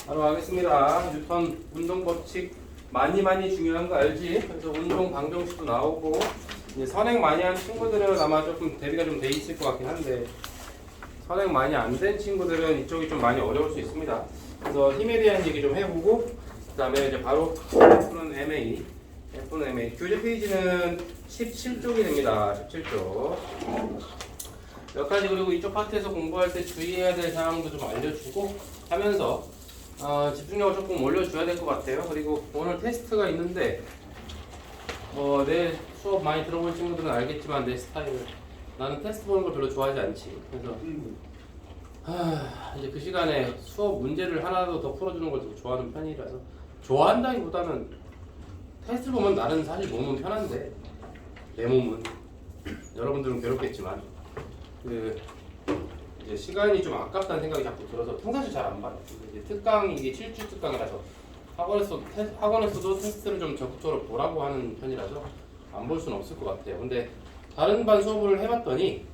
바로 가겠습니다. 뉴턴 운동 법칙 많이 중요한 거 알지? 그래서 운동 방정식도 나오고 이제 선행 많이 한 친구들은 아마 조금 대비가 좀 돼 있을 것 같긴 한데 선행 많이 안 된 친구들은 이쪽이 좀 많이 어려울 수 있습니다. 그래서 힘에 대한 얘기 좀 해보고 그 다음에 이제 바로 F는 MA 교재 페이지는 17쪽이 됩니다. 17쪽 몇 가지 그리고 이쪽 파트에서 공부할 때 주의해야 될 사항도 좀 알려주고 하면서 집중력을 조금 올려줘야 될 것 같아요. 그리고 오늘 테스트가 있는데 내 수업 많이 들어본 친구들은 알겠지만 내 스타일 나는 테스트 보는 걸 별로 좋아하지 않지. 그래서 이제 그 시간에 수업 문제를 하나라도 더 풀어주는 걸 되게 좋아하는 편이라서 좋아한다기보다는 테스트 보면 나는 사실 몸은 편한데 내 몸은 여러분들은 괴롭겠지만 이제 시간이 좀 아깝다는 생각이 자꾸 들어서 평상시 잘 안 봐요. 이제 특강이 이게 7주 특강이라서 학원에서도 테스트를 좀 적극적으로 보라고 하는 편이라서 안 볼 수는 없을 것 같아요. 근데 다른 반 수업을 해봤더니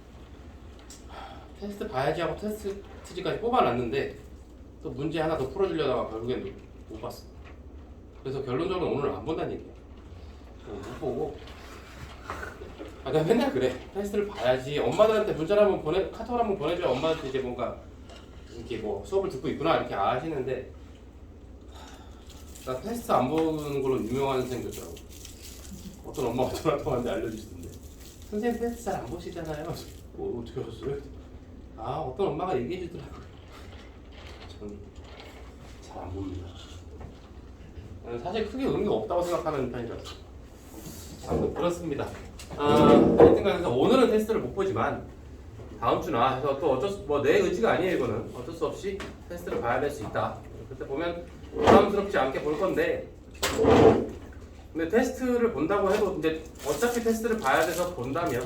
테스트 봐야지 하고 테스트지까지 뽑아놨는데 또 문제 하나 더 풀어주려다가 결국엔 못 봤어. 그래서 결론적으로 오늘 안 본다는 얘기야. 못 보고 내가 맨날 그래. 테스트를 봐야지. 엄마들한테 문자를 한번 카톡을 한번 보내줘야 엄마한테 이제 뭔가 이렇게 뭐 수업을 듣고 있구나 이렇게 아시는데 나 테스트 안 보는 걸로 유명한 선생님 있더라고. 어떤 엄마가 전화 통화하는데 알려주시던데 선생님 테스트 잘 안 보시잖아요. 어떻게 하셨어요? 어떤 엄마가 얘기해 주더라고요. 전 잘 안 봅니다. 사실 크게 의미가 없다고 생각하는 편이라서 아무튼 그렇습니다. 하여튼 간에 오늘은 테스트를 못 보지만 다음 주나 해서 또 내 의지가 아니에요. 이거는 어쩔 수 없이 테스트를 봐야 될 수 있다. 그때 보면 부담스럽지 않게 볼 건데 근데 테스트를 본다고 해도 이제 어차피 테스트를 봐야 돼서 본다면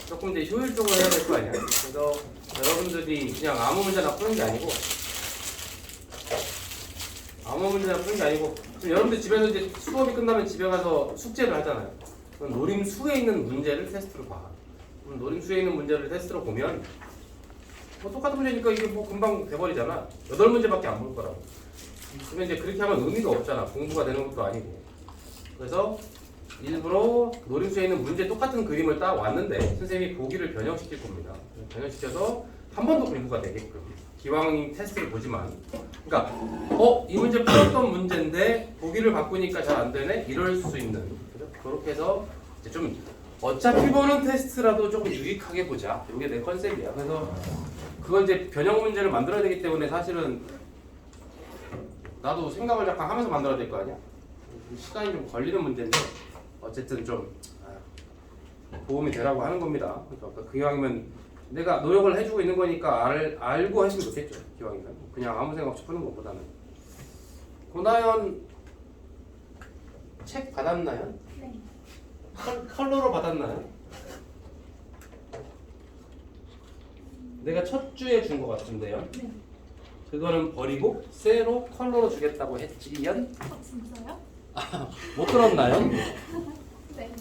조금 이제 효율적으로 해야 될 거 아니야. 그래서 여러분들이 그냥 아무 문제나 푸는 게 아니고 지금 여러분들 집에서 이제 수업이 끝나면 집에 가서 숙제를 하잖아요. 노림수에 있는 문제를 테스트로 봐. 노림수에 있는 문제를 테스트로 보면 똑같은 문제니까 이게 금방 돼버리잖아. 8문제밖에 안 볼 거라고. 그러면 이제 그렇게 하면 의미가 없잖아. 공부가 되는 것도 아니고. 그래서 일부러 노림수에 있는 문제 똑같은 그림을 딱 왔는데 선생님이 보기를 변형시킬 겁니다. 변형시켜서 한 번 더 공부가 되게끔. 기왕 테스트를 보지만 그러니까 이 문제 풀었던 문제인데 보기를 바꾸니까 잘 안 되네? 이럴 수 있는 그렇게 해서 이제 좀 어차피 보는 테스트라도 조금 유익하게 보자. 이게 내 컨셉이야. 그래서 그걸 이제 변형 문제를 만들어야 되기 때문에 사실은 나도 생각을 약간 하면서 만들어야 될 거 아니야. 시간이 좀 걸리는 문제인데 어쨌든 좀 도움이 되라고 하는 겁니다. 그러니까 기왕이면 내가 노력을 해주고 있는 거니까 알고 했으면 좋겠죠. 기왕이면 그냥 아무 생각 없이 푸는 것보다는. 고나연 책 받았나요? 네. 컬러로 받았나요? 내가 첫 주에 준 것 같은데요. 네. 그거는 버리고 새로 컬러로 주겠다고 했지연? 진짜요? 못 들었나요? 네.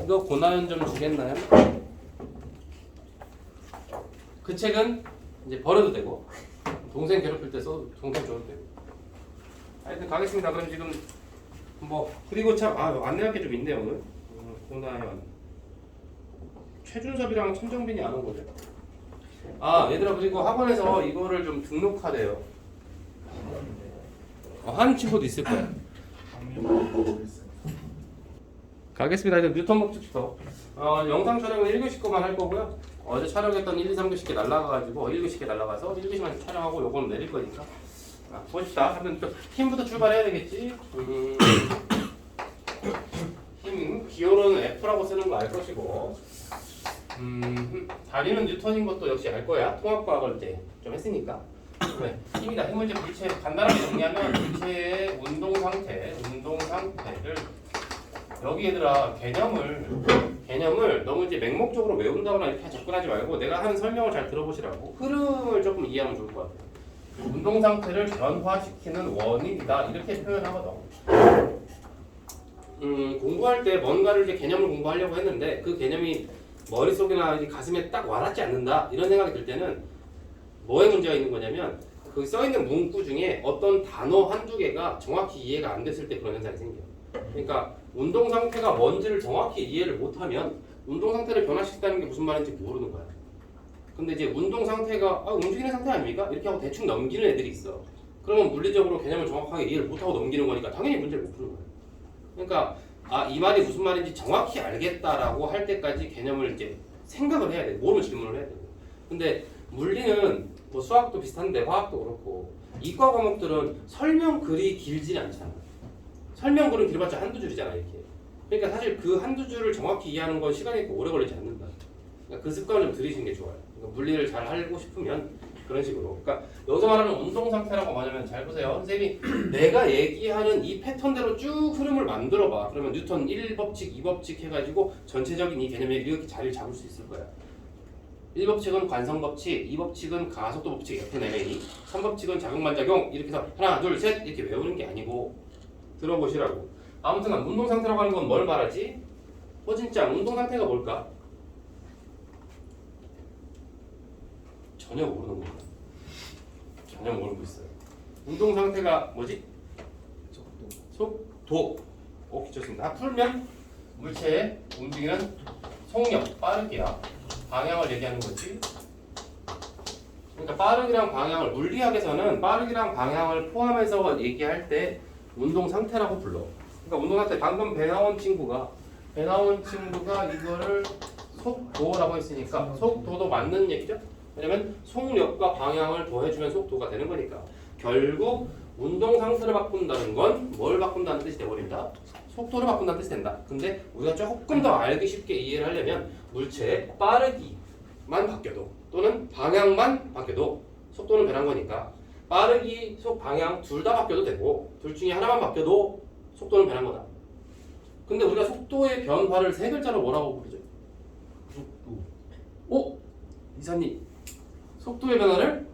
이거 고나연 좀 주겠나요? 그 책은 이제 버려도 되고 동생 괴롭힐 때 써도 동생 줘도 되고 하여튼 가겠습니다. 그럼 지금 그리고 참 안내할 게 좀 있네요 오늘. 고나연 최준섭이랑 천정빈이 안 온 거죠? 얘들아 그리고 학원에서 이거를 좀 등록하래요. 하는 친구도 있을 거야. 가겠습니다. 이제 뉴턴 법칙부터 영상 촬영은 1교시 거만 할 거고요. 어제 촬영했던 1, 2, 3교시 게 날라가가지고 1교시 게 날라가서 1교시만 촬영하고 요거는 내릴 거니까 보십시다. 하면 또 힘부터 출발해야 되겠지. 힘 기호는 F라고 쓰는 거 알 것이고 다리는 뉴턴인 것도 역시 알 거야. 통합과학을 이제 좀 했으니까. 네, 힘이다. 힘을 이제 물체 간단하게 정리하면 물체의 운동 상태를 여기 얘들아 개념을 너무 이제 맹목적으로 외운다거나 이렇게 접근하지 말고 내가 하는 설명을 잘 들어보시라고 흐름을 조금 이해하면 좋을 것 같아요. 운동 상태를 변화시키는 원인이다 이렇게 표현하거든. 공부할 때 뭔가를 이제 개념을 공부하려고 했는데 그 개념이 머릿속이나 가슴에 딱 와닿지 않는다 이런 생각이 들 때는 뭐에 문제가 있는 거냐면 그 써있는 문구 중에 어떤 단어 한두 개가 정확히 이해가 안 됐을 때 그런 현상이 생겨요. 그러니까 운동 상태가 뭔지를 정확히 이해를 못하면 운동 상태를 변화시킨다는 게 무슨 말인지 모르는 거야. 근데 이제 운동 상태가 움직이는 상태 아닙니까? 이렇게 하고 대충 넘기는 애들이 있어. 그러면 물리적으로 개념을 정확하게 이해를 못하고 넘기는 거니까 당연히 문제를 못 푸는 거야. 그러니까 이 말이 무슨 말인지 정확히 알겠다라고 할 때까지 개념을 이제 생각을 해야 돼. 모르면 질문을 해야 돼. 근데 물리는 뭐 수학도 비슷한데 화학도 그렇고 이과 과목들은 설명글이 길진 않잖아. 설명글은 길어봤자 한두 줄이잖아 이렇게. 그러니까 사실 그 한두 줄을 정확히 이해하는 건 시간이 있고 오래 걸리지 않는다. 그러니까 그 습관을 좀 들이시는 게 좋아요. 그러니까 물리를 잘 알고 싶으면 그런 식으로. 그러니까 여기서 말하는 운동 상태라고 뭐냐면 잘 보세요. 선생님이 내가 얘기하는 이 패턴대로 쭉 흐름을 만들어봐. 그러면 뉴턴 1법칙, 2법칙 해가지고 전체적인 이 개념에 이렇게 자리를 잡을 수 있을 거야. 1법칙은 관성법칙, 2법칙은 가속도 법칙 FMA, 3법칙은 작용반작용 이렇게 해서 하나, 둘, 셋 이렇게 외우는 게 아니고 들어보시라고. 아무튼 운동 상태라고 하는 건 뭘 말하지? 진짜 운동 상태가 뭘까? 전혀 모르는 거야. 전혀 모르고 있어요. 운동 상태가 뭐지? 속도. 오케이, 좋습니다. 풀면 물체의 움직이는 속력, 빠르기야. 방향을 얘기하는 거지. 그러니까 빠르기랑 방향을 물리학에서는 빠르기랑 방향을 포함해서 얘기할 때 운동 상태라고 불러. 그러니까 운동 상태 방금 배 나온 친구가 이거를 속도라고 했으니까 속도도 맞는 얘기죠. 왜냐면 속력과 방향을 더해주면 속도가 되는 거니까 결국 운동 상태를 바꾼다는 건 뭘 바꾼다는 뜻이 돼버린다. 속도를 바꾼다는 뜻이 된다. 근데 우리가 조금 더 알기 쉽게 이해를 하려면 물체의 빠르기만 바뀌어도 또는 방향만 바뀌어도 속도는 변한 거니까 빠르기, 방향 둘 다 바뀌어도 되고 둘 중에 하나만 바뀌어도 속도는 변한 거다. 근데 우리가 속도의 변화를 세 글자로 뭐라고 부르죠? 속도. 이사님, 속도의 변화를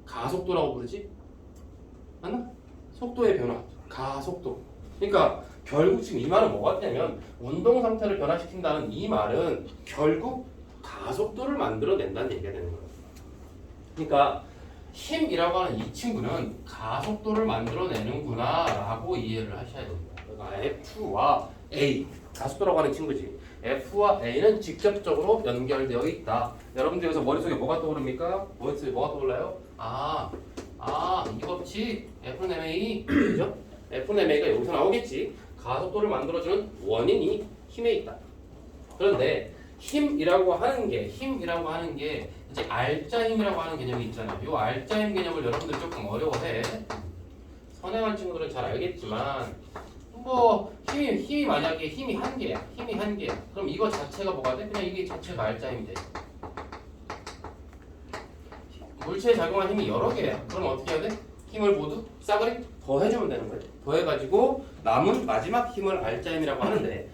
가속도라고 부르지? 맞나? 속도의 변화, 가속도. 그러니까 결국 지금 이 말은 뭐 같냐면 운동 상태를 변화시킨다는 이 말은 결국 가속도를 만들어낸다는 얘기가 되는 거예요. 그러니까 힘이라고 하는 이 친구는 가속도를 만들어내는구나 라고 이해를 하셔야 됩니다. 그러니까 F와 A, 가속도라고 하는 친구지. F와 A는 직접적으로 연결되어 있다. 여러분들 여기서 머릿속에 뭐가 떠오릅니까? 머릿속에 뭐가 떠올라요? 이 법칙 FMA 그죠? FMA가 여기서 나오겠지. 가속도를 만들어주는 원인이 힘에 있다. 그런데 힘이라고 하는 게 이제 알짜 힘이라고 하는 개념이 있잖아요. 이 알짜 힘 개념을 여러분들 조금 어려워해. 선행한 친구들은 잘 알겠지만 힘이 만약에 힘이 한 개야. 그럼 이거 자체가 뭐가 돼? 그냥 이게 자체가 알짜 힘이 돼. 물체에 작용한 힘이 여러 개야. 그럼 어떻게 해야 돼? 힘을 모두 싸그리 더해주면 되는 거예요. 더해가지고 남은 마지막 힘을 알짜 힘이라고 하는데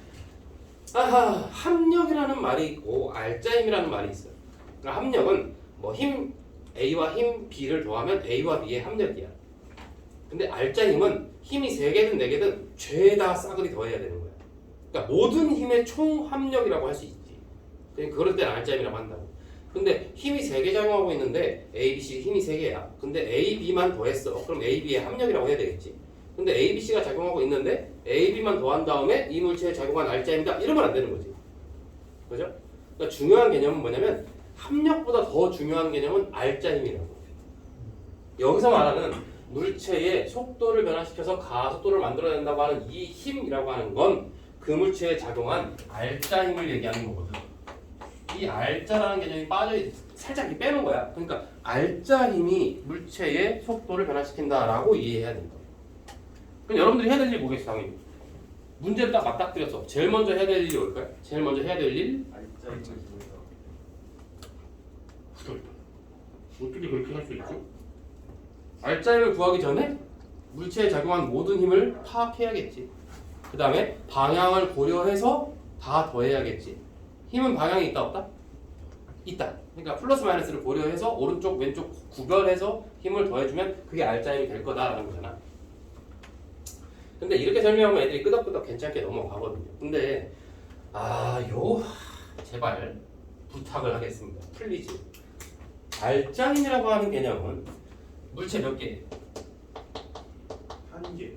합력이라는 말이 있고 알짜 힘이라는 말이 있어요. 그러니까 합력은 힘 A와 힘 B를 더하면 A와 B의 합력이야. 근데 알짜 힘은 힘이 3개든 4개든 죄다 싸그리 더해야 되는 거야. 그러니까 모든 힘의 총 합력이라고 할 수 있지. 그럴 때는 알짜 힘이라고 한다고. 근데 힘이 3개 작용하고 있는데 A, B, C 힘이 3개야. 근데 A, B만 더했어. 그럼 A, B의 합력이라고 해야 되겠지. 근데 A, B, C가 작용하고 있는데 A, B만 더한 다음에 이 물체에 작용한 알짜 힘이다. 이러면 안 되는 거지. 그죠? 그러니까 중요한 개념은 뭐냐면 합력보다 더 중요한 개념은 알짜 힘이라고. 여기서 말하는 물체의 속도를 변화시켜서 가속도를 만들어낸다고 하는 이 힘이라고 하는 건 그 물체에 작용한 알짜 힘을 얘기하는 거거든. 이 알짜라는 개념이 살짝 이렇게 빼는 거야. 그러니까 알짜 힘이 물체의 속도를 변화시킨다라고 이해해야 된다. 그럼 여러분들이 해야 될 일이 뭐겠어, 당연히. 문제를 딱 맞닥뜨렸어. 제일 먼저 해야 될 일이 뭘까요? 제일 먼저 해야 될 일? 알짜 힘을 구해서. 어떻게 그렇게 할 수 있지? 알짜 힘을 구하기 전에 물체에 작용한 모든 힘을 파악해야겠지. 그 다음에 방향을 고려해서 다 더해야겠지. 힘은 방향이 있다 없다? 있다. 그러니까 플러스 마이너스를 고려해서 오른쪽 왼쪽 구별해서 힘을 더해주면 그게 알짜 힘이 될 거다라는 거잖아. 근데 이렇게 설명하면 애들이 끄덕끄덕 괜찮게 넘어가거든요. 근데 제발 부탁을 하겠습니다. 플리즈. 알짜 힘이라고 하는 개념은 물체 몇 개? 1개.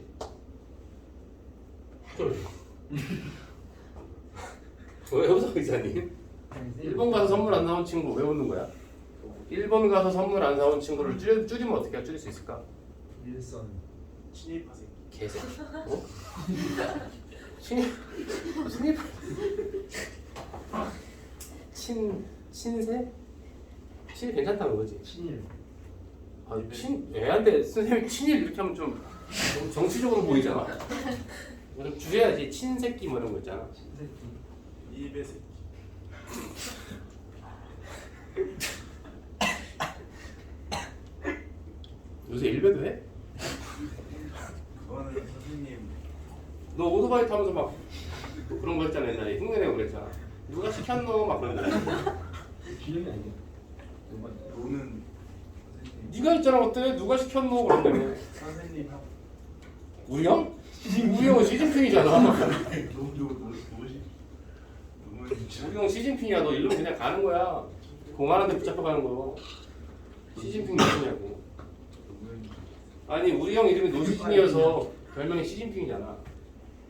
왜 웃어 의사님? 1번 가서 선물 안 사온 친구 왜 웃는 거야? 1번 가서 선물 안 사온 친구를 줄이면 어떻게 줄일 수 있을까? 일선 친입하세요. 개새끼. 어? 신입 친세? 친 괜찮다는 거지. 친일 아, 애한테 선생님 친일 이렇게 하면 좀 정치적으로 보이잖아. 좀 줄여야지. 친새끼 뭐 이런 거 있잖아. 신새끼 입의 새끼. 요새 일배도 해? 그거는 선생님 너 오토바이 타면서 막 그런 거 했잖아 옛날에 흉내내고 그랬잖아. 누가 시켰노? 막 그런 거. 기억이 안 나. 누가 노는 선생님. 네가 있잖아 어때? 누가 시켰노? 그런다며. 선생님 하고 우리 형? 우리 형은 시진핑이잖아. 노시. 우리 형 시진핑이야. 너 일로 그냥 가는 거야. 공안한테 붙잡혀 가는 거. 시진핑 누구냐고. 아니 우리 형 이름이 노시진이어서 별명이 시진핑이잖아.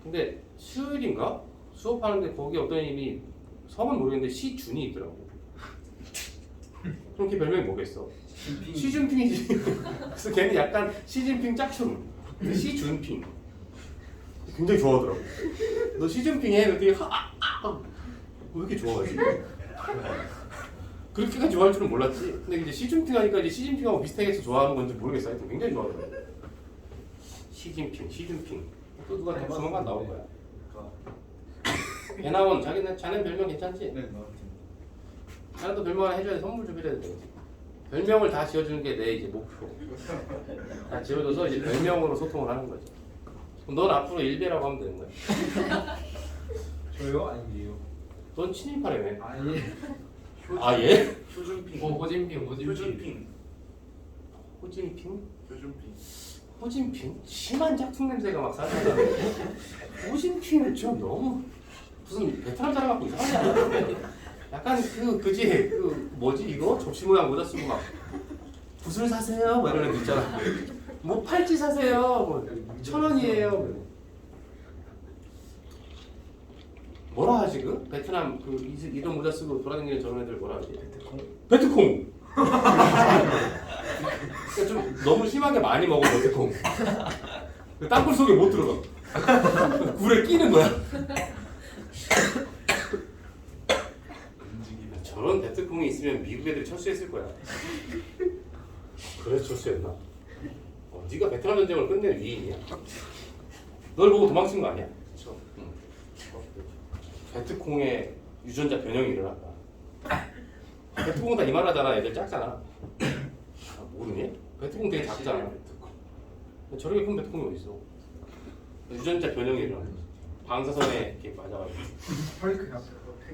근데 수요일인가? 수업하는데 거기 어떤 이름이 성은 모르겠는데 시준이 있더라고. 그럼 걔 별명이 뭐겠어? 시준핑이지. 그래서 걔는 약간 시진핑 짝퉁. 시준핑. 굉장히 좋아하더라고. 너 시준핑 해? 그랬더니 왜 이렇게 좋아하지? 그렇게까지 좋아할 줄은 몰랐지. 근데 이제 시준핑 하니까 이제 시진핑하고 비슷하게 해서 좋아하는 건지 모르겠어. 하여튼 굉장히 좋아하더라고. 시준핑. 또 누가 조만간 나올 거야. 배나원 자네 별명 괜찮지? 네, 나왔습니다. 자네도 별명 하나 해줘야 선물 좀 해줘야 되지. 별명을 다 지어주는 게 내 이제 목표. 다 지어줘서 이제 별명으로 소통을 하는 거지. 그럼 넌 앞으로 일배라고 하면 되는 거야. 저요? 아니에요. 넌 친일파라며. 아예 아 예? 효준핑. 호진핑. 효준핑. 호진핑? 효준핑. 심한 짝퉁 냄새가 막 살잖아. 호진핑은 좀 너무 무슨 베트남 사람 같고 이상하지 않아? 약간 그지 뭐지 이거 접시 모양 모자 쓰고 막 붓을 사세요 뭐 이런 애들 있잖아. 뭐 팔찌 사세요 뭐 1,000원이에요. 뭐라 하지 그 베트남 이런 모자 쓰고 돌아다니는 저런 애들 뭐라 하지? 베트콩. 그러니까 좀 너무 심하게 많이 먹어 베트콩. 땅굴 속에 못 들어가. 굴에 끼는 거야. 저런 베트콩이 있으면 미국 애들이 철수했을 거야. 그래서 철수했나? 네가 베트남 전쟁을 끝낸 위인이야? 널 보고 도망친 거 아니야? 그렇죠. 베트콩의 유전자 변형이 일어났다. 베트콩은 다 이만하잖아. 애들 작잖아. 모르니? 베트콩 되게 작잖아. 저렇게 큰 베트콩이 어딨어? 유전자 변형이 일어났다. 방사선에 이렇게 맞아가지고. 헐크야.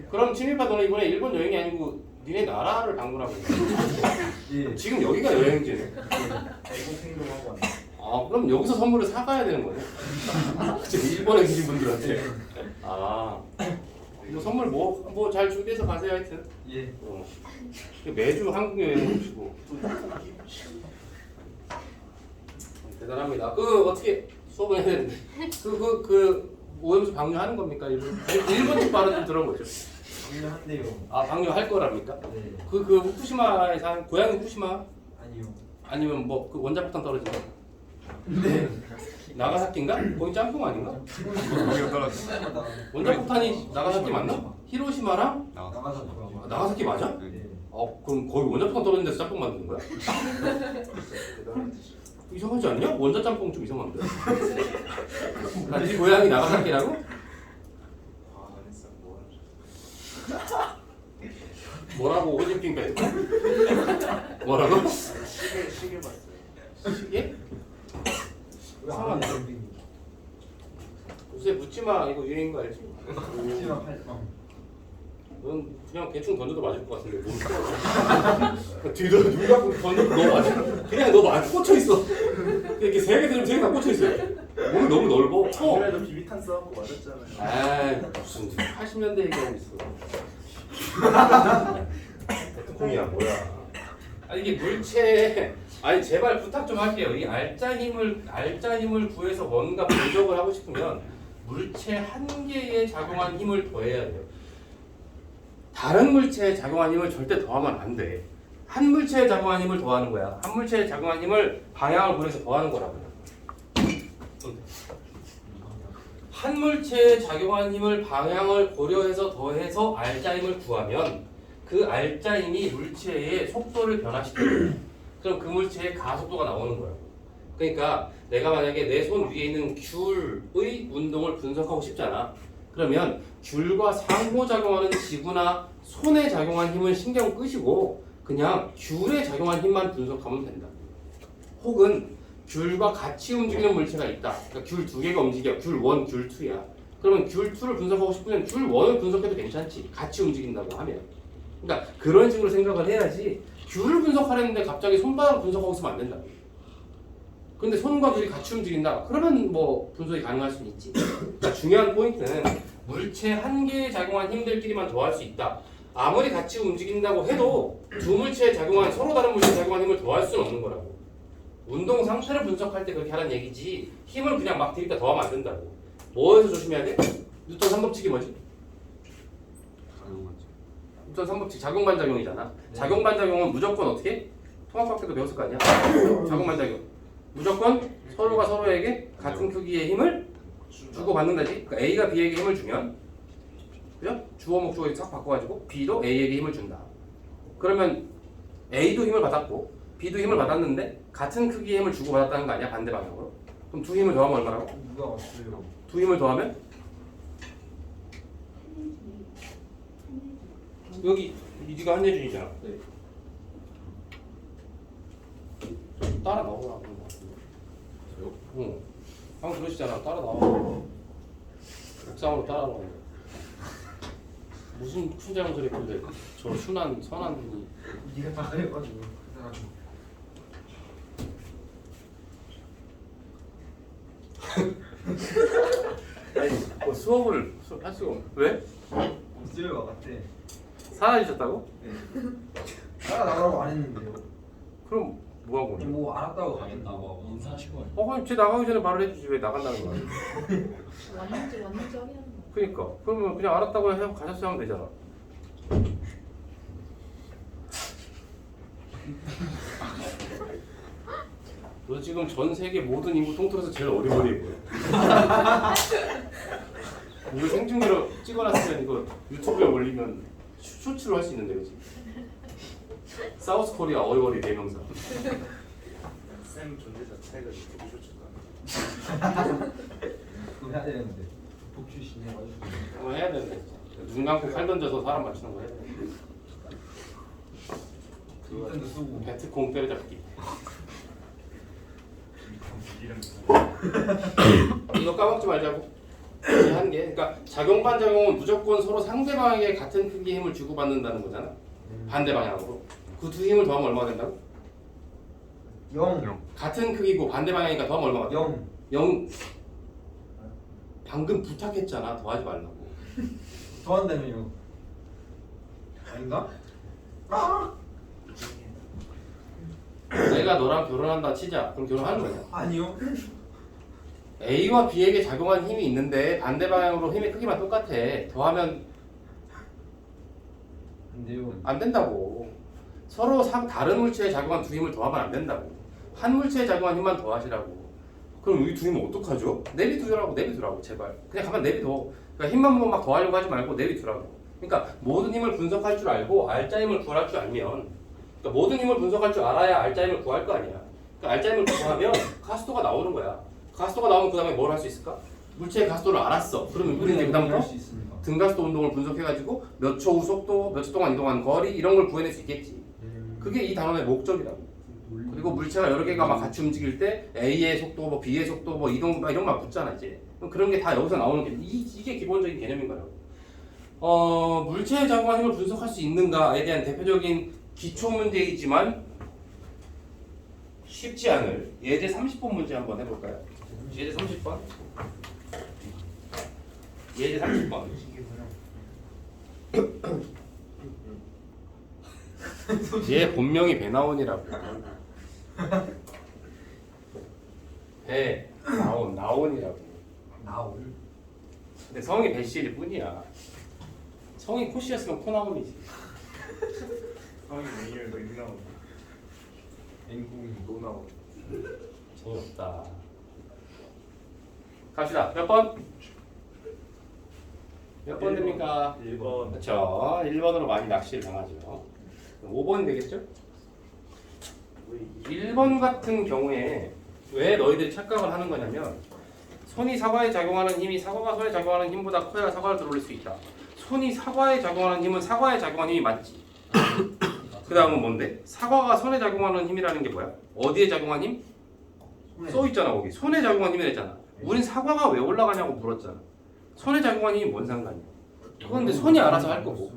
그럼 친일파 너네 이번에 일본 여행이 아니고 니네 나라를 방문하고 있어. 예. 지금 여기가 여행지네. 대국행동 하고 왔네. 아 그럼 여기서 선물을 사가야 되는 거네. 지금 일본에 계신 분들한테. 아. 뭐 선물 뭐 잘 준비해서 가세요 하여튼. 예. 매주 한국 여행 오시고. 대단합니다. 어떻게 수업을 해야 되는데 그 오염수 방류하는 겁니까? 일본 쪽 발언 좀 들어보죠. 중요한데요. 아 방류할 거랍니까? 네. 그 후쿠시마에 산 고향이 후쿠시마 아니요. 아니면 뭐 그 원자폭탄 떨어진 거 네. 나가사키인가? 거기 짬뽕 아닌가? 거기가 떨어졌어. 원자폭탄이 나가사키 맞나? 히로시마랑 나가서 나가사키 맞아? 네. 그럼 거기 원자폭탄 떨어진 데서 짬뽕 만드는 거야? 이상하지 않냐? 원자 짬뽕 좀 이상한데? 네 고향이 나가사키라고? 안 했어. 뭐 하는 뭐라고 호진핑 배 뭐라고? 시계 봤어요. 시계? 왜안 이상하네. 하는 요새 묻지마 이거 유행인 거 알지? 하지만 팔. 넌 그냥 대충 던져도 맞을 것 같은데 몸 뒤로 눈 감고 던져도 너 맞아 그냥 너 맞아 꽂혀 있어 이렇게 세 개 들으면 세 개 다 꽂혀 있어 몸이 너무 넓어 그래도 비비탄 써갖고 맞았잖아요. 아 무슨 80년대 얘기하고 있어 베트콩이야 뭐야 아 이게 물체 아니 제발 부탁 좀 할게요. 이 알짜 힘을 구해서 뭔가 분석을 하고 싶으면 물체 한 개에 작용한 힘을 더해야 돼요. 다른 물체에 작용한 힘을 절대 더하면 안 돼. 한 물체에 작용한 힘을 더하는 거야. 한 물체에 작용한 힘을 방향을 고려해서 더하는 거라고요. 한 물체에 작용한 힘을 방향을 고려해서 더해서 알짜 힘을 구하면 그 알짜 힘이 물체의 속도를 변화시켜요. 그럼 그 물체의 가속도가 나오는 거예요. 그러니까 내가 만약에 내 손 위에 있는 귤의 운동을 분석하고 싶잖아. 그러면 귤과 상호작용하는 지구나 손에 작용한 힘은 신경 끄시고 그냥 귤에 작용한 힘만 분석하면 된다. 혹은 귤과 같이 움직이는 물체가 있다. 그러니까 귤 두 개가 움직여. 귤 1, 귤 2야. 그러면 귤 2를 분석하고 싶으면 귤 1을 분석해도 괜찮지. 같이 움직인다고 하면. 그러니까 그런 식으로 생각을 해야지 귤을 분석하려는데 갑자기 손바닥을 분석하고 있으면 안 된다. 근데 손과 귤이 같이 움직인다. 그러면 뭐 분석이 가능할 수는 있지. 그러니까 중요한 포인트는 물체 한 개에 작용한 힘들끼리만 더할 수 있다. 아무리 같이 움직인다고 해도 두 물체에 작용한 서로 다른 물체에 작용한 힘을 더할 수는 없는 거라고. 운동 상태를 분석할 때 그렇게 하라는 얘기지 힘을 그냥 막 들이다 더하면 안 된다고. 뭐에서 조심해야 돼? 뉴턴 3법칙이 뭐지? 뉴턴 3법칙 작용반작용이잖아. 작용반작용은 무조건 어떻게? 통합학 때도 배웠을 거 아니야? 작용반작용 무조건 서로가 서로에게 같은 크기의 힘을 주고받는다지. 그러니까 A가 B에게 힘을 주면 그죠? 주어 목적어 싹 바꿔가지고 B도 A에게 힘을 준다. 그러면 A도 힘을 받았고 B도 힘을 받았는데 같은 크기의 힘을 주고받았다는 거 아니야? 반대 방향으로. 그럼 두 힘을 더하면 얼마라고? 누가 왔어요? 두 힘을 더하면? 여기 네가 한예준이잖아. 네. 따라 나오라고. 응. 방금 그러시잖아. 따라 나와. 옥상으로 따라 나와. 무슨 푼장한 소리 근데 저 순한 선한 분이. 네가 다 그래가지고. 아니 뭐 수업을 할 수가 없. 왜? 없어요 와같대. 사라지셨다고? 네. 따라 나가라고 안 했는데요. 그럼 뭐 하고? 아니, 뭐 알았다고 가겠다고. 인사하시고 그럼 쟤 나가기 전에 말을 해주지 왜 나간다는 거야? 왔는지 확인하는 거. 그러니까 그러면 그냥 알았다고 해서 가셨어야 하면 되잖아. 너 지금 전 세계 모든 인구 통틀어서 제일 어리버리해 보여. 이거 생중계로 찍어놨으면 이거 유튜브에 올리면 쇼츠로 할 수 있는데 그치? 사우스 코리아 어리버리 대명사. 쌤 존재 자체가 유튜브 쇼츠가. 그거 해야 되는데. 복출신 해가지고. 그거 해야 되는데 눈 감고 칼 던져서 사람 맞추는 거 해야 돼. 일단도 쓰고. 배트콩 때려잡기. 이름 이거 까먹지 말자고. 이 한 개. 그러니까 작용반작용은 무조건 서로 상대방에게 같은 크기의 힘을 주고받는다는 거잖아. 반대 방향으로. 그 두 힘을 더하면 얼마가 된다고? 0. 같은 크기고 반대 방향이니까 더하면 얼마가 돼? 0. 0. 방금 부탁했잖아. 더하지 말라고. 더한다면요. 아닌가? 아! 내가 너랑 결혼한다 치자. 그럼 결혼하는 거냐? 아니요. A와 B에게 작용한 힘이 있는데 반대 방향으로 힘의 크기만 똑같아. 더하면 안 돼요. 안 된다고. 서로 다른 물체에 작용한 두 힘을 더하면 안 된다고. 한 물체에 작용한 힘만 더하시라고. 그럼 이 두 힘은 어떡하죠? 내비두라고 제발. 그냥 가만 내비둬. 그러니까 힘만 보면 막 더하려고 하지 말고 내비두라고. 그러니까 모든 힘을 분석할 줄 알고 알짜 힘을 구할 줄 알면 그러니까 모든 힘을 분석할 줄 알아야 알짜 힘을 구할 거 아니야. 그러니까 알짜 힘을 구하면 가속도가 나오는 거야. 가속도가 나오면 그 다음에 뭘 할 수 있을까? 물체의 가속도를 알았어. 그러면 우리는 이제 그 다음부터 할수 있습니다. 등가속도 운동을 분석해가지고 몇 초 후 속도, 몇 초 동안 이동한 거리 이런 걸 구해낼 수 있겠지. 그게 이 단원의 목적이라고. 그리고 물체가 여러 개가 막 같이 움직일 때 A의 속도, 뭐 B의 속도, 뭐 이동 막 이런 거 막 붙잖아 이제. 그럼 그런 게 다 여기서 나오는 게 이게 기본적인 개념인 거라고. 물체의 작용한 힘을 분석할 수 있는가에 대한 대표적인 기초 문제이지만 쉽지 않을 예제 30번 문제 한번 해볼까요? 예제 30번. 예제 30번. 얘 본명이 배나온이라고. 배 나온이라고. 나올. 근데 성이 배씨일 뿐이야. 성이 코씨였으면 코나온이지. 성이 메이얼도 있나오. 앵궁. 노나오. 재미없다. 갑시다. 몇 번? 몇 번 됩니까? 1번. 그렇죠. 1번으로 많이 낚시를 당하죠. 5번 되겠죠? 1번 같은 경우에 왜 너희들이 착각을 하는 거냐면 손이 사과에 작용하는 힘이 사과가 손에 작용하는 힘보다 커야 사과를 들어올릴 수 있다. 손이 사과에 작용하는 힘은 사과에 작용하는 힘이 맞지. 그 다음은 뭔데? 사과가 손에 작용하는 힘이라는 게 뭐야? 어디에 작용하는 힘? 써 있잖아 거기. 손에 작용하는 힘이라 했잖아. 우린 사과가 왜 올라가냐고 물었잖아. 손에 작용하는 힘이 뭔 상관이야? 그건 근데 손이 알아서 할 거고.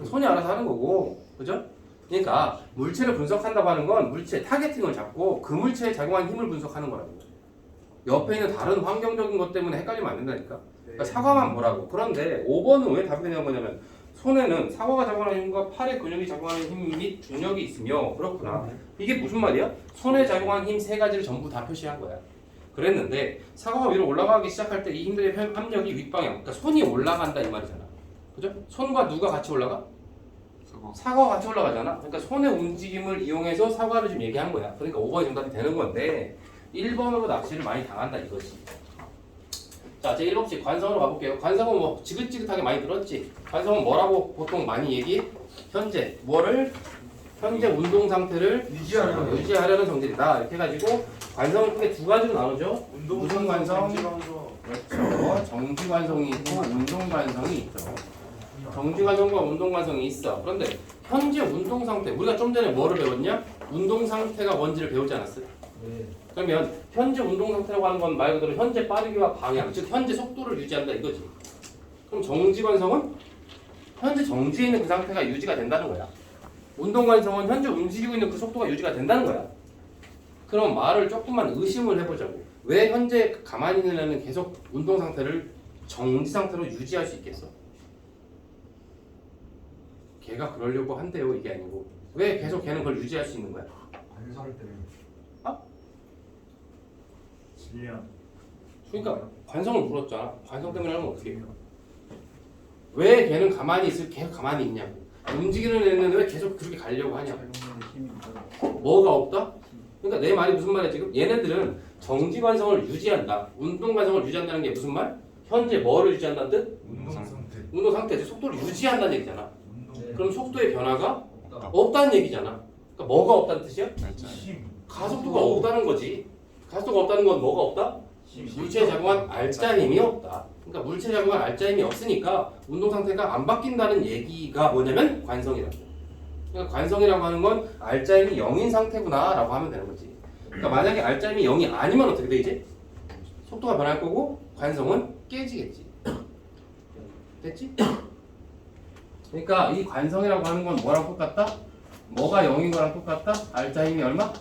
손이 알아서 하는 거고. 그죠? 그러니까 물체를 분석한다고 하는 건 물체 타겟팅을 잡고 그 물체에 작용하는 힘을 분석하는 거라고. 옆에 있는 다른 환경적인 것 때문에 헷갈리면 안 된다니까. 그러니까 사과만 보라고. 그런데 5번은 왜 답이 되는 거냐면 손에는 사과가 작용하는 힘과 팔의 근육이 작용하는 힘 및 중력이 있으며 그렇구나. 이게 무슨 말이야? 손에 작용하는 힘 세 가지를 전부 다 표시한 거야. 그랬는데 사과가 위로 올라가기 시작할 때 이 힘들의 합력이 윗방향. 그러니까 손이 올라간다 이 말이잖아. 그죠? 손과 누가 같이 올라가? 사과가 같이 올라가잖아. 그러니까 손의 움직임을 이용해서 사과를 좀 얘기한 거야. 그러니까 5번이 정답이 되는 건데 1번으로 낚시를 많이 당한다 이거지. 자, 제 1번씩 관성으로 가볼게요. 관성은 뭐 지긋지긋하게 많이 들었지. 관성은 뭐라고 보통 많이 얘기해? 현재 뭐를? 현재 운동 상태를 유지하려는 성질이다. 이렇게 해가지고 관성을 크게 두 가지로 나누죠. 무슨 관성? 그렇죠. 정지 관성이 있고 운동 관성이 있죠. 정지 관성과 운동 관성이 있어. 그런데 현재 운동 상태, 우리가 좀 전에 뭐를 배웠냐? 운동 상태가 뭔지를 배우지 않았어? 네. 그러면 현재 운동 상태라고 하는 건 말 그대로 현재 빠르기와 방향, 즉 현재 속도를 유지한다 이거지. 그럼 정지 관성은 현재 정지해 있는 그 상태가 유지가 된다는 거야. 운동 관성은 현재 움직이고 있는 그 속도가 유지가 된다는 거야. 그럼 말을 조금만 의심을 해보자고. 왜 현재 가만히 있는 애는 계속 운동 상태를 정지 상태로 유지할 수 있겠어? 걔가 그러려고 한대요 이게 아니고 왜 계속 걔는 그걸 유지할 수 있는 거야? 관설 때문에. 질량. 그러니까 관성을 물었잖아. 관성 때문에 하면 어떻게 해요? 왜 걔는 가만히 계속 가만히 있냐고. 움직이는 애는 왜 계속 그렇게 가려고 하냐고. 뭐가 없다? 그러니까 내 말이 무슨 말이야 지금? 얘네들은 정지 관성을 유지한다. 운동 관성을 유지한다는 게 무슨 말? 현재 뭐를 유지한다는 뜻? 운동 상태. 운동 상태, 즉 속도를 유지한다는 얘기잖아. 운동. 그럼 속도의 변화가 없다. 없다는 얘기잖아. 그러니까 뭐가 없다는 뜻이야? 힘. 가속도가 없다는 거지. 가속도가 없다는 건 뭐가 없다? 물체에 작용한 알짜 힘이 없다. 그러니까 물체에 작용한 알짜 힘이 없으니까 운동 상태가 안 바뀐다는 얘기가 뭐냐면 관성이라고. 그러니까 관성이라고 하는 건 알짜 힘이 0인 상태구나라고 하면 되는 거지. 그러니까 만약에 알짜 힘이 0이 아니면 어떻게 돼 이제? 속도가 변할 거고 관성은 깨지겠지. 됐지? 그러니까 이 관성이라고 하는 건 뭐랑 똑같다? 뭐가 0인 거랑 똑같다? 알짜 힘이 얼마?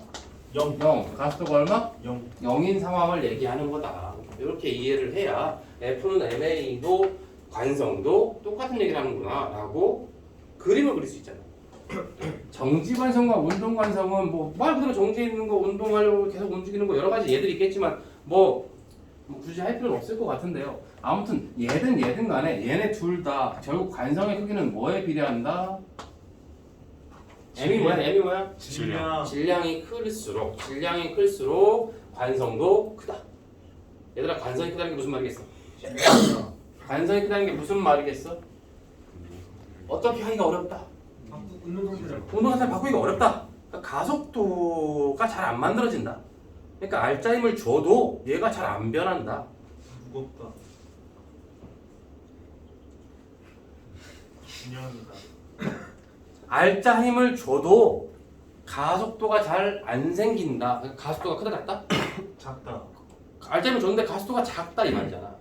0. 0. 가속도가 얼마? 0. 0인 상황을 얘기하는 거다. 이렇게 이해를 해야 F는 MA도 관성도 똑같은 얘기를 하는구나 라고 그림을 그릴 수 있잖아. 정지 관성과 운동 관성은 뭐 말 그대로 정지해 있는 거 운동하려고 계속 움직이는 거 여러 가지 얘들이 있겠지만 뭐 굳이 할 필요는 없을 것 같은데요. 아무튼 얘든 간에 얘네 둘 다 결국 관성의 크기는 뭐에 비례한다? M이 뭐야? M이 뭐야? 질량. 질량이 클수록 관성도 크다. 얘들아 관성이 크다는 게 무슨 말이겠어? 관성이 크다는 게 무슨 말이겠어? 어떻게 하기가 어렵다. 운동 상태를. 운동 상태를 바꾸기가 어렵다. 그러니까 가속도가 잘 안 만들어진다. 그러니까 알짜 힘을 줘도 얘가 잘 안 변한다. 무겁다. 균형이다. 알짜 힘을 줘도 가속도가 잘 안 생긴다. 그러니까 가속도가 크다 작다? 작다. 알짜 힘을 줬는데 가속도가 작다 이 말이잖아.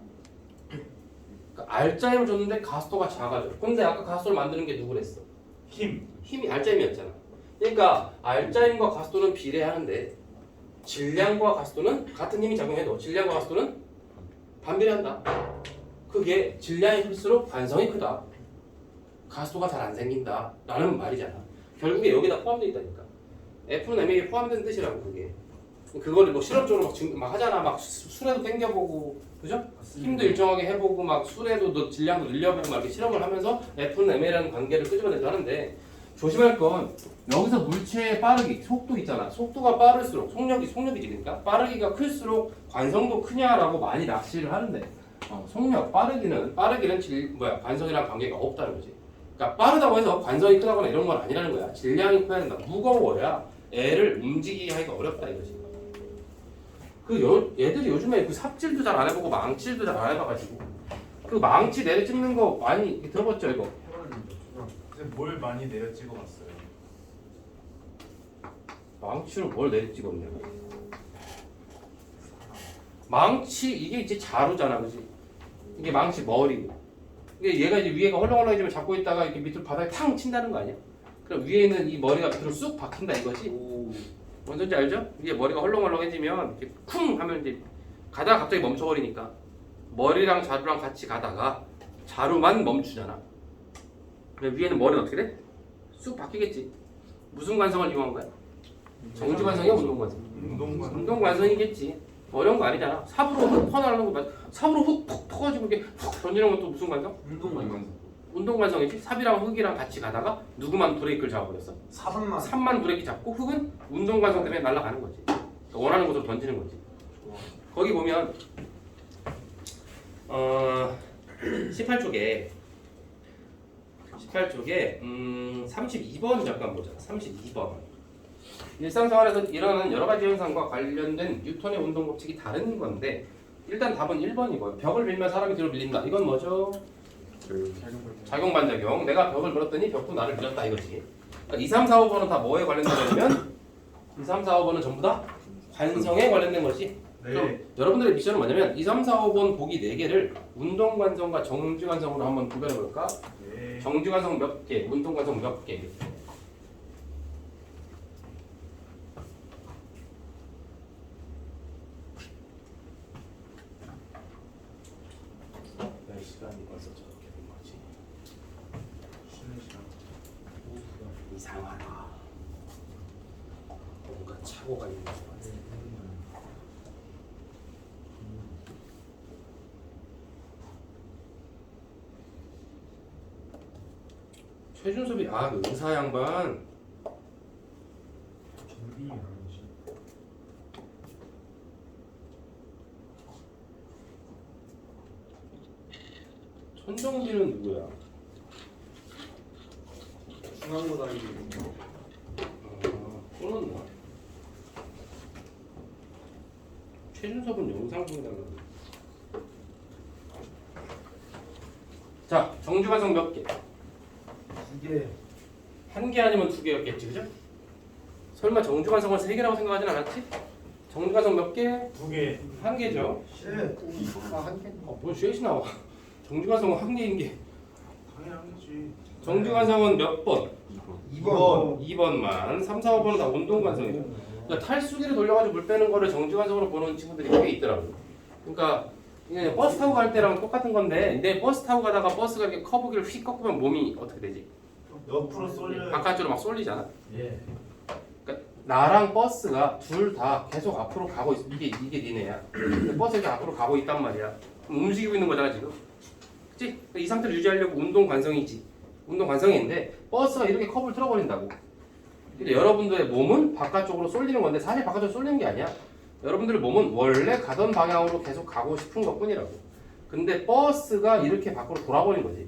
그러니까 알짜 힘을 줬는데 가속도가 작아져. 근데 아까 가속도를 만드는 게 누구랬어? 힘. 힘이 알짜 힘이었잖아. 그러니까 알짜 힘과 가속도는 비례하는데 질량과 가속도는 같은 힘이 작용해도 질량과 가속도는 반비례한다. 그게 질량이 클수록 관성이 크다. 가속도가 잘 안 생긴다 라는 말이잖아. 결국에 여기다 포함되어 있다니까. F는 M에 포함된 뜻이라고 그게. 그거를 뭐 실험적으로 막 하잖아. 막 수레도 당겨보고, 그죠? 힘도 일정하게 해보고 막 수레도 너 질량도 늘려보고 막 이렇게 실험을 하면서 F는 M이라는 관계를 끄집어내기도 하는데 조심할 건 여기서 물체의 빠르기, 속도 있잖아. 속도가 빠를수록 속력이지 그러니까 빠르기가 클수록 관성도 크냐라고 많이 낚시를 하는데 속력, 빠르기는 관성이랑 관계가 없다는 거지. 그러니까 빠르다고 해서 관성이 크다거나 이런 건 아니라는 거야. 질량이 커야 된다. 무거워야 애를 움직이게 하기가 어렵다 이거지. 얘들이 요즘에 그 삽질도 잘 안 해보고 망칠도 잘 안 해봐가지고 그 망치 내려찍는 거 많이 들어봤죠 이거? 이제 뭘 많이 내려 찍어봤어요. 망치로 뭘 내려찍었냐? 망치 이게 이제 자루잖아, 그지? 이게 망치 머리. 이게 얘가 이제 위에가 헐렁헐렁해지면 잡고 있다가 이렇게 밑으로 바닥에 탕 친다는 거 아니야? 그럼 위에 있는 이 머리가 밑으로 쑥 박힌다 이거지? 뭔지 알죠? 이게 머리가 헐렁헐렁해지면 이렇게 쿵 하면 이제 가다가 갑자기 멈춰버리니까 머리랑 자루랑 같이 가다가 자루만 멈추잖아. 그럼 위에는 머리는 어떻게 돼? 쑥 박히겠지. 무슨 관성을 이용한 거야? 정지관성이야, 운동관성? 운동관성이겠지. 어려운 거 아니잖아. 삽으로 훅 퍼나르는 거 맞아. 삽으로 훅 퍼가지고 이렇게 훅 던지는 것도 무슨 관성? 운동관성이지. 삽이랑 흙이랑 같이 가다가 누구만 브레이크를 잡아버렸어? 삽만 브레이크 잡고 흙은 운동관성 때문에 날아가는 거지. 그러니까 원하는 곳으로 던지는 거지. 거기 보면 18쪽에 32번 잠깐 보자. 32번. 일상생활에서 일어나는 여러 가지 현상과 관련된 뉴턴의 운동 법칙이 다른 건데 일단 답은 1번이고요. 벽을 밀면 사람이 뒤로 밀린다. 이건 뭐죠? 작용 반작용. 내가 벽을 밀었더니 벽도 나를 밀었다 이거지. 그러니까 2, 3, 4, 5번은 다 뭐에 관련된 거냐면 2, 3, 4, 5번은 전부 다 관성에 관련된 거지. 네. 그럼 여러분들의 미션은 뭐냐면 2, 3, 4, 5번 보기 4개를 운동관성과 정지관성으로 한번 구별해 볼까? 네. 정지관성 몇 개, 운동관성 몇 개. 몇 시간이 벌써 저렇게 된 거지? 쉬는 시간. 이상하다. 뭔가 착오가 있는 것 같아. 최준섭이 그 의사 양반. 천정빈은 누구야? 중앙고등학교 끊었나? 최준섭은 영상 보이다가. 자, 정주관성 몇 개? 2개. 한 개 아니면 2개였겠지, 그죠? 설마 정주관성을 3개라고 생각하진 않았지? 정주관성 몇 개? 2개. 1개죠. 한 개. 뭘 쉐이시 나와? 정주관성은 1개인 게. 당연하겠지. 정주관성은 몇 번? 2번. 2번만. 3, 4, 5번은 다 운동관성이죠. 그러니까 탈수기를 돌려가지고 물 빼는 거를 정주관성으로 보는 친구들이 꽤 있더라고요. 그러니까 이게 버스 타고 갈 때랑 똑같은 건데, 내 버스 타고 가다가 버스가 이렇게 커브기를 휙 꺾으면 몸이 어떻게 되지? 옆으로 쏠려. 바깥으로 막 쏠리잖아. 예. 그러니까 나랑 버스가 둘 다 계속 앞으로 가고 있어. 이게 니네야. 근데 버스가 이렇게 앞으로 가고 있단 말이야. 그럼 움직이고 있는 거잖아 지금. 그치? 이 상태를 유지하려고 운동 관성이지. 운동 관성인데 버스가 이렇게 커브를 틀어버린다고. 근데 여러분들의 몸은 바깥쪽으로 쏠리는 건데 사실 바깥쪽으로 쏠리는 게 아니야. 여러분들의 몸은 원래 가던 방향으로 계속 가고 싶은 것 뿐이라고. 근데 버스가 이렇게 밖으로 돌아버린 거지.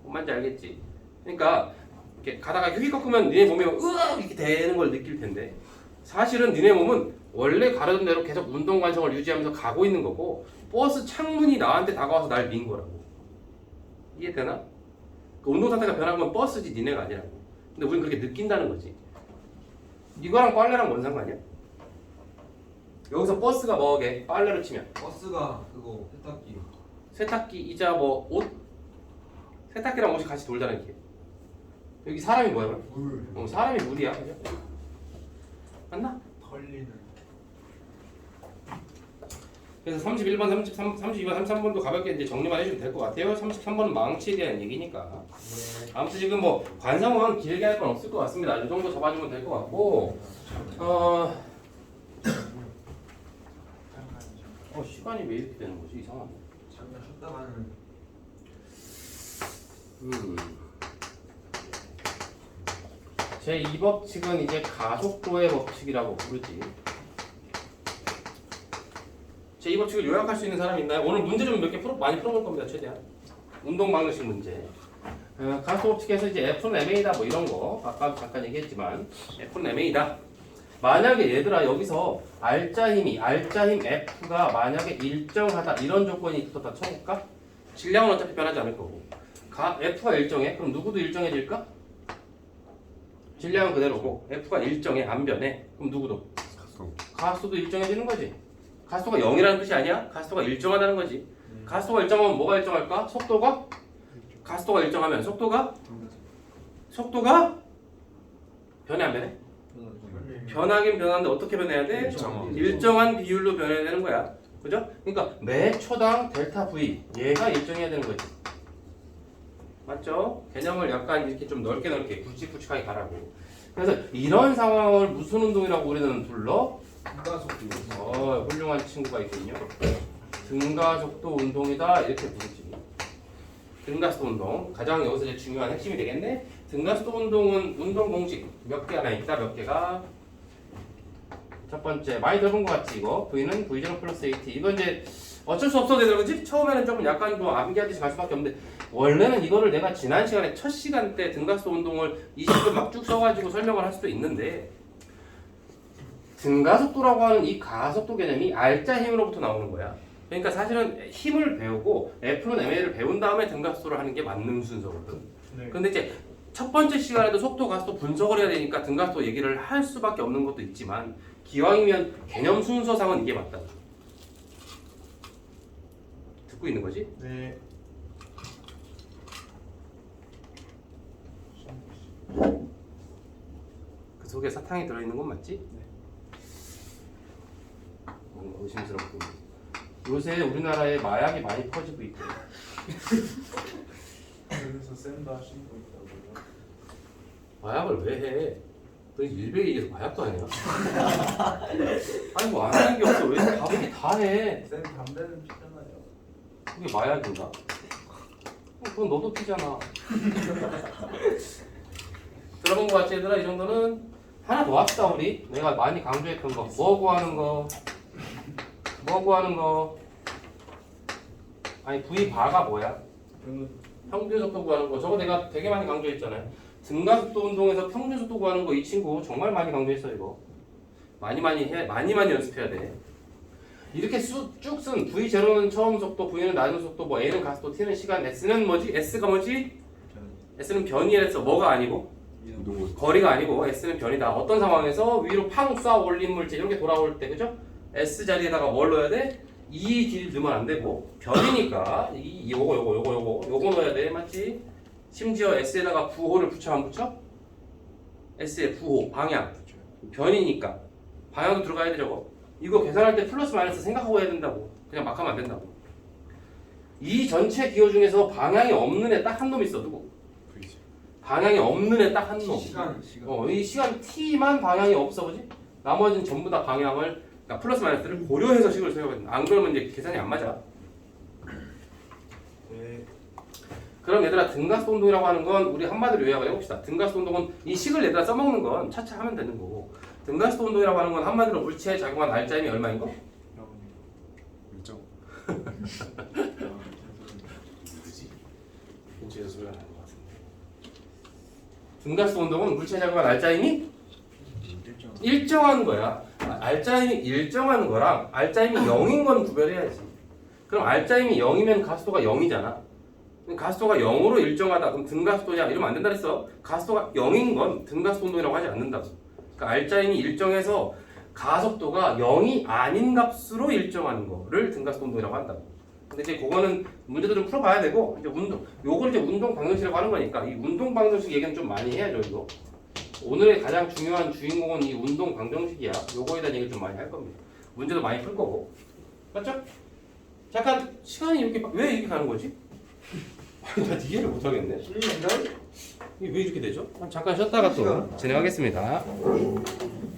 뭔 말인지 알겠지? 그러니까 이렇게 가다가 휙 꺾으면 니네 몸이 으악 이렇게 되는 걸 느낄 텐데 사실은 니네 몸은 원래 가려던 대로 계속 운동 관성을 유지하면서 가고 있는 거고 버스 창문이 나한테 다가와서 날 민 거라고. 이해되나? 그 운동 상태가 변한 건 버스지 니네가 아니라고. 근데 우린 그렇게 느낀다는 거지. 이거랑 빨래랑 뭔 상관이야? 여기서 버스가 뭐게? 빨래로 치면 버스가 그거 세탁기. 세탁기이자 뭐 옷? 세탁기랑 옷이 같이 돌다는 게. 여기 사람이 뭐야? 물. 사람이 물이야. 그죠? 맞나? 털리는. 그래서 31번, 33, 32번, 33번도 가볍게 이제 정리만 해주면 될 것 같아요. 33번은 망치에 대한 얘기니까. 아무튼 지금 뭐 관성은 길게 할 건 없을 것 같습니다. 이 정도 잡아주면 될 것 같고, 시간이 왜 이렇게 되는 거지? 이상하네. 잠깐 쉬었다가는 제 2법칙은 이제 가속도의 법칙이라고 부르지. 제 2법칙을 요약할 수 있는 사람이 있나요? 오늘 문제 좀 몇 개 많이 풀어볼 겁니다. 최대한. 운동 방정식 문제. 가속도 법칙에서 이제 F는 MA다 뭐 이런 거 아까 잠깐 얘기했지만 F는 MA다. 만약에 얘들아 여기서 알짜 힘 F가 만약에 일정하다 이런 조건이 있었다 쳐볼까? 질량은 어차피 변하지 않을 거고 F가 일정해? 그럼 누구도 일정해질까? 질량은 그대로고 F가 일정해 안 변해 그럼 누구도? 가속도도 일정해지는 거지. 가속도가 0이라는 뜻이 아니야? 가속도가 일정하다는 거지. 가속도가 일정하면 뭐가 일정할까? 속도가? 가속도가 일정하면 속도가 변해 안 변해? 변하긴 변하는데 어떻게 변해야 돼? 일정한 비율로 변해야 되는 거야. 그죠? 그러니까 매 초당 델타 V 얘가 일정해야 되는 거지. 맞죠? 개념을 약간 이렇게 좀 넓게 굵직굵직하게 가라고. 그래서 이런 상황을 무슨 운동이라고 우리는 불러? 등가속도. 훌륭한 친구가 있군요. 등가속도 운동이다 이렇게 부르지. 등가속도 운동 가장 여기서 이제 중요한 핵심이 되겠네. 등가속도 운동은 운동 공식 몇 개 하나 있다. 몇 개가 첫 번째 많이 들어본 것 같지 이거 V는 V0 플러스 AT 이거 이제 어쩔 수 없어 되더라 그지? 처음에는 조금 약간 뭐 암기하듯이 갈 수밖에 없는데 원래는 이거를 내가 지난 시간에 첫 시간 때 등가속도 운동을 20분 막 쭉 써가지고 설명을 할 수도 있는데 등가속도라고 하는 이 가속도 개념이 알짜 힘으로부터 나오는 거야. 그러니까 사실은 힘을 배우고 F는 MA를 배운 다음에 등가속도를 하는 게 맞는 순서거든. 근데 이제 첫 번째 시간에도 속도 가속도 분석을 해야 되니까 등가속도 얘기를 할 수밖에 없는 것도 있지만 기왕이면 개념 순서상은 이게 맞다. 듣고 있는 거지? 네. 그 속에 사탕이 들어있는 건 맞지? 뭔가 의심스럽고 요새 우리나라에 마약이 많이 퍼지고 있대. 그래서 쌤도 하시는 거 있다고요? 마약을 왜 해? 너 일베 얘기해서 마약도 아니야? 아니 뭐 안 하는 게 없어. 왜 가족이 다 해? 쌤 담배는 피잖아요. 그게 마약인가? 그건 너도 피잖아. 들어본 거 같지 얘들아? 이 정도는 하나 더 합시다 우리. 내가 많이 강조했던 거. 뭐 구하는 거? 아니 V바가 뭐야? 평균 속도 구하는 거. 저거 내가 되게 많이 강조했잖아요. 등가속도 운동에서 평균 속도 구하는 거 이 친구 정말 많이 강조했어 이거. 많이 연습해야 돼. 이렇게 쭉 쓴 V0는 처음 속도, V는 나중 속도, 뭐 A는 가속도, T는 시간, S는 뭐지? S가 뭐지? S는 변이라 했어. 뭐가 아니고? 거리가 아니고 S는 변이다. 어떤 상황에서 위로 팡 쏴 올린 물질 이렇게 돌아올 때 그죠? S 자리에다가 뭘 넣어야 돼? 이 길 넣으면 안 되고 변이니까 요거 넣어야 돼. 맞지? 심지어 S에다가 부호를 붙여 안 붙여? S의 부호, 방향 변이니까 방향도 들어가야 돼 저거. 이거 계산할 때 플러스 마이너스 생각하고 해야 된다고. 그냥 막 하면 안 된다고. 이 전체 기호 중에서 방향이 없는 애 딱 한 놈 있어. 누구? 방향이 없는 애 딱 한 놈. 시간. 이 시간 t만 방향이 없어 그지? 나머지는 전부 다 방향을 그러니까 플러스 마이너스를 고려해서 식을 써야 안 그러면 이제 계산이 안 맞아. 네. 그럼 얘들아 등가속도 운동이라고 하는 건 우리 한마디로 요약을 해봅시다. 등가속도 운동은 이 식을 얘들아 써먹는 건 차차 하면 되는 거고 등가속도 운동이라고 하는 건 한마디로 물체에 작용한 알짜임이 얼마인 거? 일정. 누구지? 근처에서 소리가 나는 것 같은데. 등가속도 운동은 물체에 작용한 알짜임이 일정한 거야. 알짜임이 일정한 거랑 알짜임이 0인 건 구별해야지. 그럼 알짜임이 0이면 가속도가 0이잖아. 가속도가 0으로 일정하다. 그럼 등가속도냐? 이러면 안 된다 그랬어. 가속도가 0인 건 등가속도 운동이라고 하지 않는다고. 그러니까 알짜임이 일정해서 가속도가 0이 아닌 값으로 일정하는 거를 등가속도 운동이라고 한다고. 근데 이제 그거는 문제도 좀 풀어봐야 되고 이제 요걸 이제 운동 방정식이라고 하는 거니까 이 운동 방정식 얘기는 좀 많이 해야죠 이거. 오늘의 가장 중요한 주인공은 이 운동 방정식이야. 요거에 대한 얘기를 좀 많이 할 겁니다. 문제도 많이 풀 거고. 맞죠? 잠깐 시간이 이렇게 왜 이렇게 가는 거지? 나 이해를 못 하겠네. 이게 왜 이렇게 되죠? 잠깐 쉬었다가 또 진행하겠습니다.